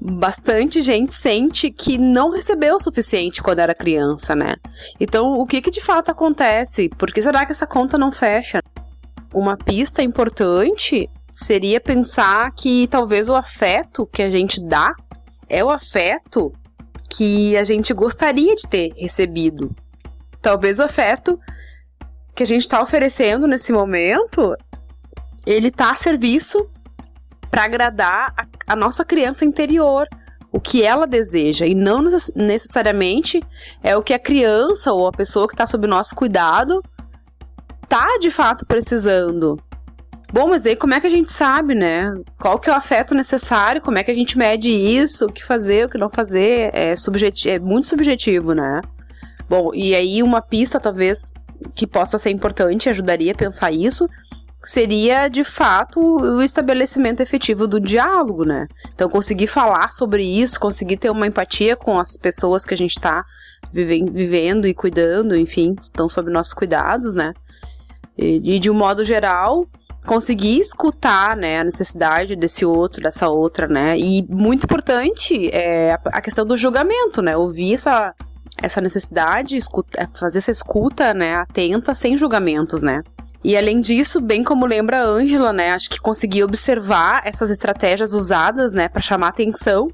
bastante gente sente que não recebeu o suficiente quando era criança, né? Então, o que de fato acontece? Por que será que essa conta não fecha? Uma pista importante seria pensar que talvez o afeto que a gente dá é o afeto que a gente gostaria de ter recebido. Talvez o afeto que a gente está oferecendo nesse momento, ele tá a serviço para agradar a nossa criança interior, o que ela deseja, e não necessariamente é o que a criança ou a pessoa que está sob nosso cuidado tá de fato precisando. Bom, mas daí como é que a gente sabe, né? Qual que é o afeto necessário, como é que a gente mede isso, o que fazer, o que não fazer, é muito subjetivo, né? Bom, e aí uma pista talvez que possa ser importante, ajudaria a pensar isso, seria, de fato, o estabelecimento efetivo do diálogo, né? Então, conseguir falar sobre isso, conseguir ter uma empatia com as pessoas que a gente está vivendo e cuidando, enfim, estão sob nossos cuidados, né? E de um modo geral, conseguir escutar, né, a necessidade desse outro, dessa outra, né? E muito importante é a questão do julgamento, né? Ouvir essa necessidade, fazer essa escuta, né, atenta, sem julgamentos, né? E além disso, bem como lembra a Ângela, né, acho que conseguir observar essas estratégias usadas, né, para chamar atenção,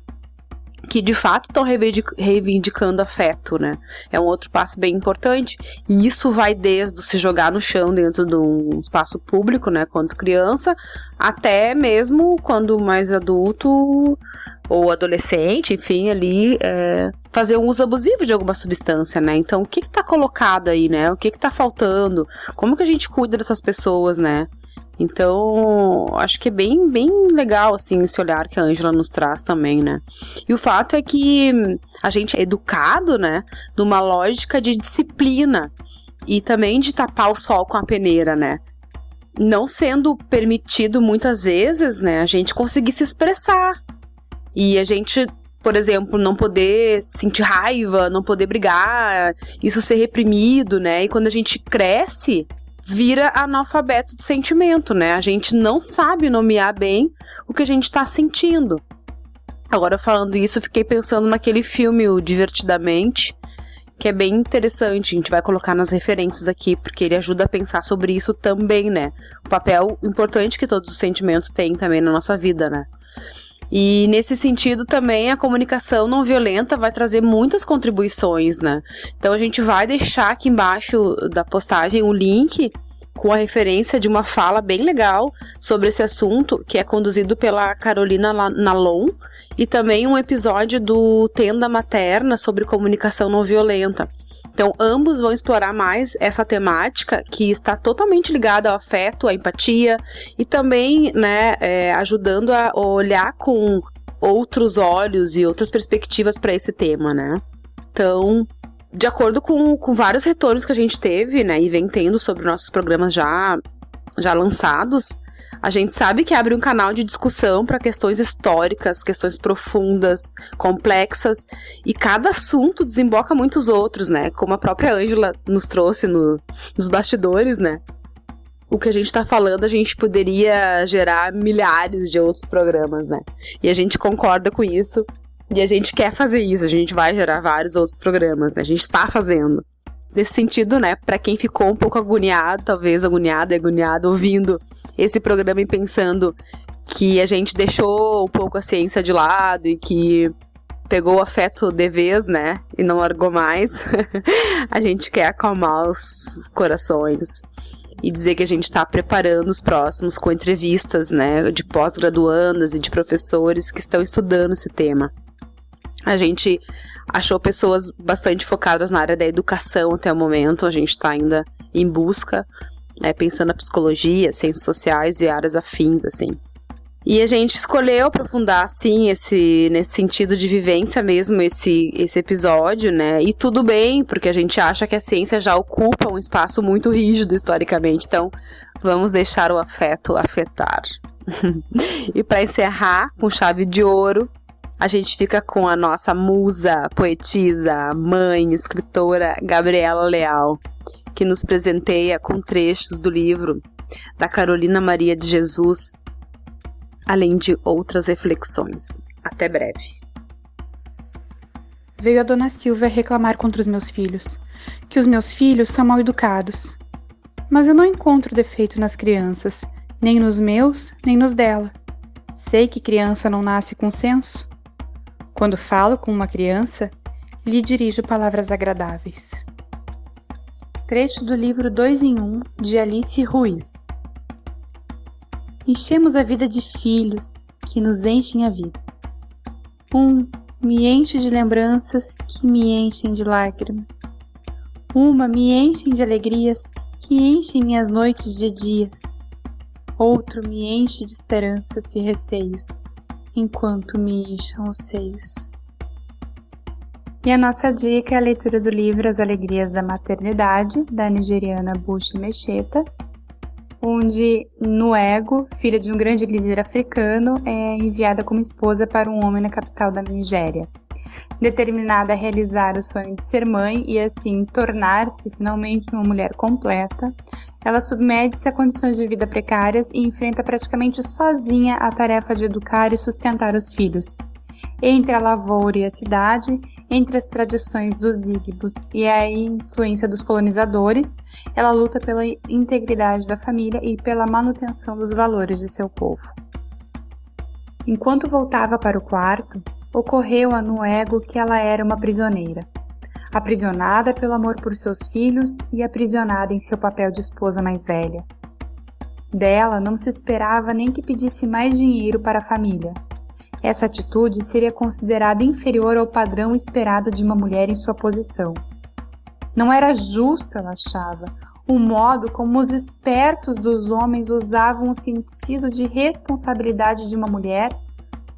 que de fato estão reivindicando afeto, né, é um outro passo bem importante, e isso vai desde se jogar no chão dentro de um espaço público, né, quando criança, até mesmo quando mais adulto ou adolescente, enfim, ali, fazer um uso abusivo de alguma substância, né? Então, o que tá colocado aí, né? O que tá faltando? Como que a gente cuida dessas pessoas, né? Então, acho que é bem, bem legal, assim, esse olhar que a Ângela nos traz também, né? E o fato é que a gente é educado, né? Numa lógica de disciplina e também de tapar o sol com a peneira, né? Não sendo permitido, muitas vezes, né? A gente conseguir se expressar. E a gente, por exemplo, não poder sentir raiva, não poder brigar, isso ser reprimido, né? E quando a gente cresce, vira analfabeto de sentimento, né? A gente não sabe nomear bem o que a gente tá sentindo. Agora, falando isso, fiquei pensando naquele filme, o Divertidamente, que é bem interessante. A gente vai colocar nas referências aqui, porque ele ajuda a pensar sobre isso também, né? O papel importante que todos os sentimentos têm também na nossa vida, né? E nesse sentido também a comunicação não violenta vai trazer muitas contribuições, né? Então a gente vai deixar aqui embaixo da postagem o link com a referência de uma fala bem legal sobre esse assunto, que é conduzido pela Carolina Nalon, e também um episódio do Tenda Materna sobre comunicação não violenta. Então, ambos vão explorar mais essa temática que está totalmente ligada ao afeto, à empatia e também, né, ajudando a olhar com outros olhos e outras perspectivas para esse tema, né? Então, de acordo com vários retornos que a gente teve, né, e vem tendo sobre nossos programas já lançados, a gente sabe que abre um canal de discussão para questões históricas, questões profundas, complexas, e cada assunto desemboca muitos outros, né? Como a própria Ângela nos trouxe nos bastidores, né? O que a gente tá falando, a gente poderia gerar milhares de outros programas, né? E a gente concorda com isso, e a gente quer fazer isso, a gente vai gerar vários outros programas, né? A gente está fazendo. Nesse sentido, né, pra quem ficou um pouco agoniado, talvez agoniado ouvindo esse programa e pensando que a gente deixou um pouco a ciência de lado e que pegou o afeto de vez, né, e não largou mais, a gente quer acalmar os corações e dizer que a gente está preparando os próximos com entrevistas, né, de pós-graduandas e de professores que estão estudando esse tema. A gente achou pessoas bastante focadas na área da educação até o momento, a gente está ainda em busca, né, pensando na psicologia, ciências sociais e áreas afins, assim. E a gente escolheu aprofundar, assim, nesse sentido de vivência mesmo, esse episódio, né, e tudo bem, porque a gente acha que a ciência já ocupa um espaço muito rígido historicamente, então vamos deixar o afeto afetar. E para encerrar, com chave de ouro, a gente fica com a nossa musa, poetisa, mãe, escritora Gabriela Leal, que nos presenteia com trechos do livro da Carolina Maria de Jesus, além de outras reflexões. Até breve.
Veio a dona Silvia reclamar contra os meus filhos, que os meus filhos são mal educados. Mas eu não encontro defeito nas crianças, nem nos meus, nem nos dela. Sei que criança não nasce com senso. Quando falo com uma criança, lhe dirijo palavras agradáveis. Trecho do livro 2 em 1, de Alice Ruiz. Enchemos a vida de filhos que nos enchem a vida. Me enche de lembranças que me enchem de lágrimas. Me enchem de alegrias que enchem minhas noites de dias. Outro me enche de esperanças e receios, enquanto me incham os seios. E a nossa dica é a leitura do livro As Alegrias da Maternidade, da nigeriana Bushi Mecheta, onde Nwego, filha de um grande líder africano, é enviada como esposa para um homem na capital da Nigéria. Determinada a realizar o sonho de ser mãe e assim tornar-se finalmente uma mulher completa, ela submete-se a condições de vida precárias e enfrenta praticamente sozinha a tarefa de educar e sustentar os filhos. Entre a lavoura e a cidade, entre as tradições dos Igbos e a influência dos colonizadores, ela luta pela integridade da família e pela manutenção dos valores de seu povo. Enquanto voltava para o quarto, ocorreu a Nwego que ela era uma prisioneira. Aprisionada pelo amor por seus filhos e aprisionada em seu papel de esposa mais velha. Dela não se esperava nem que pedisse mais dinheiro para a família. Essa atitude seria considerada inferior ao padrão esperado de uma mulher em sua posição. Não era justo, ela achava, o modo como os espertos dos homens usavam o sentido de responsabilidade de uma mulher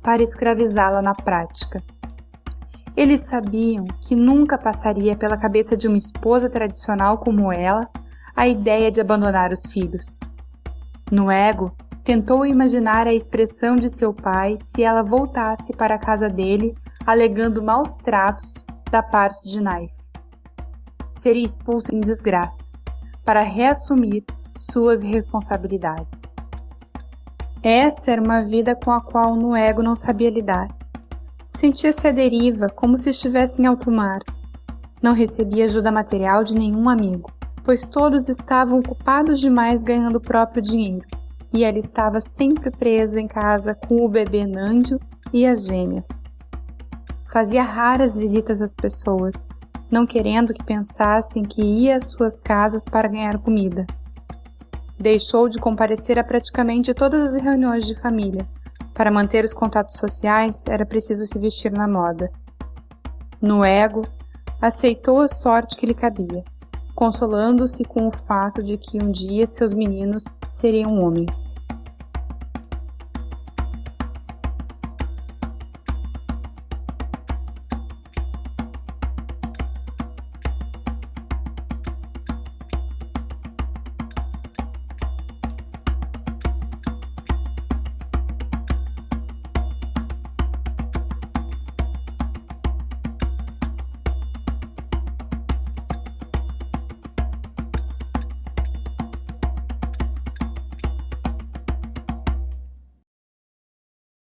para escravizá-la na prática. Eles sabiam que nunca passaria pela cabeça de uma esposa tradicional como ela a ideia de abandonar os filhos. Nwego tentou imaginar a expressão de seu pai se ela voltasse para a casa dele alegando maus tratos da parte de Naife. Seria expulsa em desgraça, para reassumir suas responsabilidades. Essa era uma vida com a qual Nwego não sabia lidar. Sentia-se à deriva, como se estivesse em alto mar. Não recebia ajuda material de nenhum amigo, pois todos estavam ocupados demais ganhando o próprio dinheiro. E ela estava sempre presa em casa com o bebê Nândio e as gêmeas. Fazia raras visitas às pessoas, não querendo que pensassem que ia às suas casas para ganhar comida. Deixou de comparecer a praticamente todas as reuniões de família. Para manter os contatos sociais, era preciso se vestir na moda. Nwego aceitou a sorte que lhe cabia, consolando-se com o fato de que um dia seus meninos seriam homens.